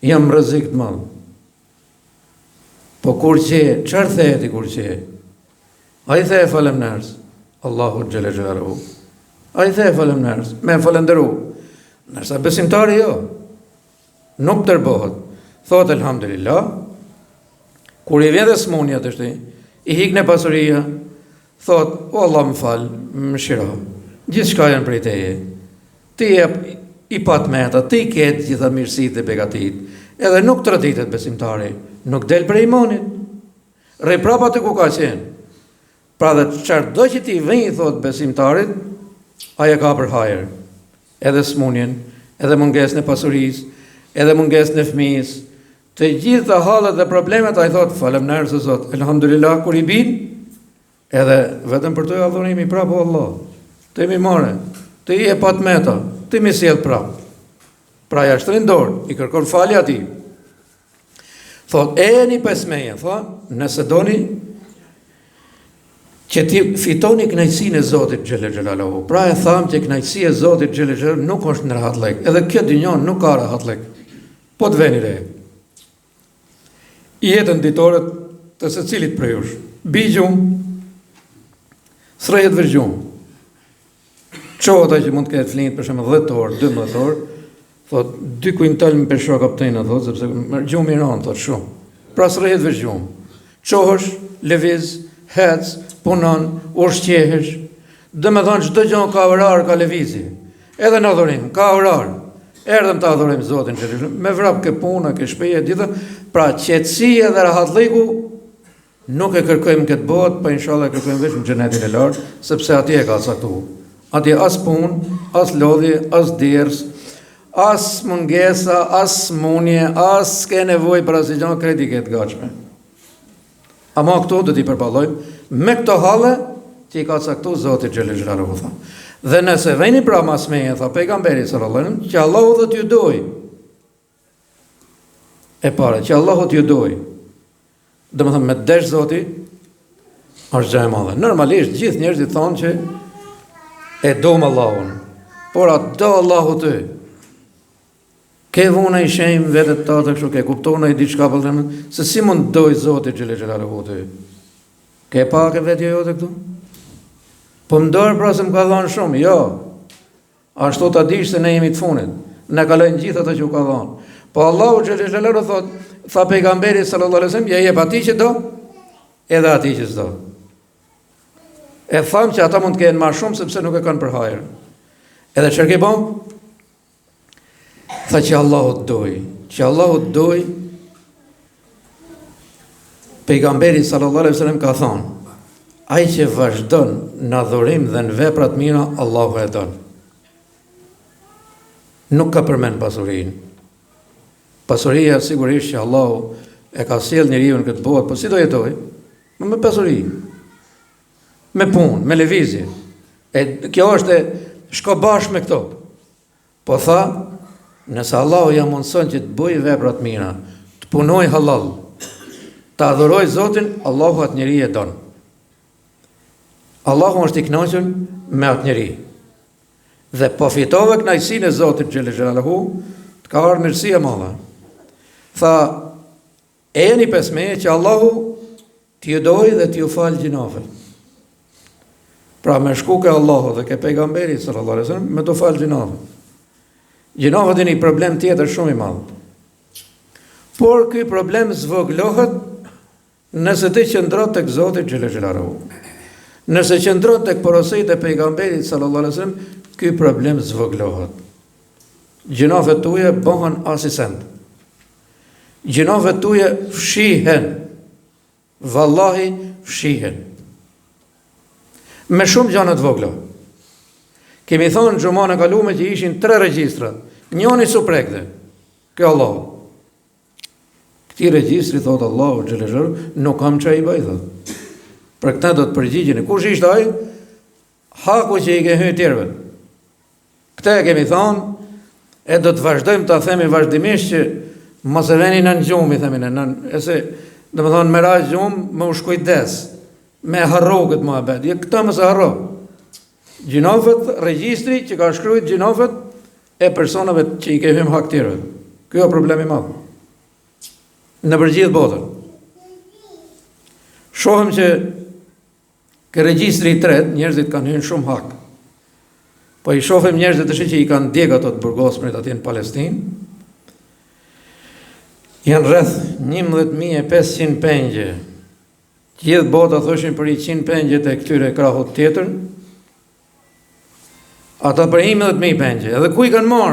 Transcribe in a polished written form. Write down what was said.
jam rrezik të madh. Po kur që, çfarë thehet i kur që? Ai the falemnderës, Allahu xhela xhelaluhu. Ai the falemnderës, me falënderu. Nërsa besimtari jo, nuk tërbohet. Thot elhamdulillah, kur i vjen dhe smunja të shti, i hikne pasuria, thot, o Allah më fal, më shiro, gjithë shka janë prej teje, ti e i pat meta, ti ketë gjitha mirësit dhe begatit, edhe nuk të rëditet besimtari, nuk del prej imanit, rej prapa të ku ka qenë, pra dhe qartë do që ti vënjë, thot besimtarit, aja ka për hajer, edhe smunjen, edhe munges në pasuris, edhe munges në fëmis, të gjitha halët dhe problemet, a i thot, falemnerë se zot, elhamdulillah, kur i bin, edhe vetëm për të adhurimi prapë Allah, të imi more, të i e pat meta, të imi sjell prapë. Pra ja shtrin dorë, i kërkon falja ati. Thot, e një pesmeje, thot, nëse doni, që ti fitoni knajtësinë e Zotit Gjelle Gjelaluhu. Pra e thamë që knajtësia e Zotit Gjelle Gjelaluhu nuk është në rahat lek, edhe kjo dynjon nuk ka rahat lek, po të veni re. Jetën ditore të se cilit prej jush, bigjum, srejet vërgjum, qohëta që mund të ketë flinit për shemë 10 orë, 12 orë, thot, 2 kuintal më pesho kaptejnë, thot, sepse gjum i ranë, thot, shumë. Pra srejet vërgjum, qohësh, leviz, hec, punon, ushqehesh, dhe me thonë çdo gjë ka orar, ka levizi, edhe në adhurim, ka orar, erdhëm të adhurim Zotin që me vrap ke puna, ke shpeje, gjithë, pra qetësia dhe rahatliku, nuk e kërkojmë këtë botë, pa inshallah e kërkojmë veç në xhenetin e lartë, sepse atje e ka caktuar. Atje as punë, as lodhje, as ders, as mungesa, as munje, as ke nevojë për asgjë kredi këtë gatshme. Ama këto do t'i përballojmë me këto halle që i ka caktuar Zoti xhelel xhelaluhu. Dhe nëse veni pra mas meje, tha pejgamberi sallallahu alaihi wasallam, që Allahu do t'ju doj. E para, që Allahu t'ju doj. Domethënë me desh Zoti është gjë e madhe. Normalisht gjithë njerëzit thonë që e dom Allahun, por atë do Allahu ty. Ke vuna i shem vetët ta të kështu, ke kuptona i diçka për të se si mund doj Zoti xhelel xhelaluhu ty. Ke pak e vetë jote këtu? Po më dorë pra se më ka dhanë shumë, jo. Ashtu ta dish se ne jemi të funit. Ne kalojnë gjithë ato që u ka dhanë. Po Allahu xhelel xhelaluhu thot, tha pejgamberi sallallahu alaihi wasallam, ja jep atij që do, edhe atij që s'do. E thamë që ata mund të kenë më shumë sepse nuk e kanë për hajër. Edhe çfarë ke bën? Tha që Allahu të doj, që Allahu të doj. Pejgamberi sallallahu alaihi wasallam ka thonë, ai që vazhdon në adhurim dhe në vepra të mira, Allahu e don. Nuk ka përmend pasurinë. Pasuria sigurisht që Allahu e ka sjell njeriu në këtë botë, po si do jetoj? Me pasuri, me punë, me lëvizje. E kjo është shko bashkë me këto. Po tha, nëse Allahu ja mundson që të bëj vepra të mira, të punoj halal, të adhuroj Zotin, Allahu atë njeri e don. Allahu është i kënaqur me atë njeri. Dhe po fitove kënaqësinë e Zotit xhelel xhelaluhu, të ka ardhur mirësi e madhe. Tha, e jeni pesmeje që Allahu t'ju doj dhe t'ju falë gjinafet. Pra me shku ke Allahu dhe ke pejgamberi sallallahu alaihi wasallam, me t'u falë gjinafet. Gjinafet e një problem tjetër shumë i madh. Por ky problem zvoglohet nëse ti qëndron tek Zoti xhelel xhelaluhu. Nëse qëndron tek porositë e pejgamberit sallallahu alaihi wasallam, ky problem zvoglohet. Gjinafet tuaja bëhen asisend. Gjinafet tuaja fshihen. Vallahi fshihen. Me shumë gjëra të vogla. Kemi thonë xhumën e kaluar që ishin 3 regjistra. Njëri suprekte. Kjo Allahu. Këti regjistri, thot Allahu xhelel xhelaluhu, nuk kam çaj bëj thot. Për këta do të përgjigjen. Kush ishte ai? Haku që i ke hyrë tjerëve. Këtë e kemi thonë, e do të vazhdojmë ta themi vazhdimisht që mos e veni në gjumë, i themi në, ese, do të thonë me ra gjumë, më u shkujdes, me harro këtë muhabet. Je këta mos e harro. Gjinofet, regjistri që ka shkruajtur gjinofet e personave që i ke hyrë hak tjerëve. Ky është problemi i madh. në përgjithë botën. Shohëm që ke regjistri i tretë, njerëzit kanë hyrë shumë hak. Po i shohim njerëzit të shi që i kanë djeg ato të burgosmërit atje në Palestinë. Janë rreth 11.500 pengje. Gjithë bota thoshin për 100 pengjet e këtyre krahut tjetër. Ata për 11.000 pengje. Edhe ku i kanë marrë?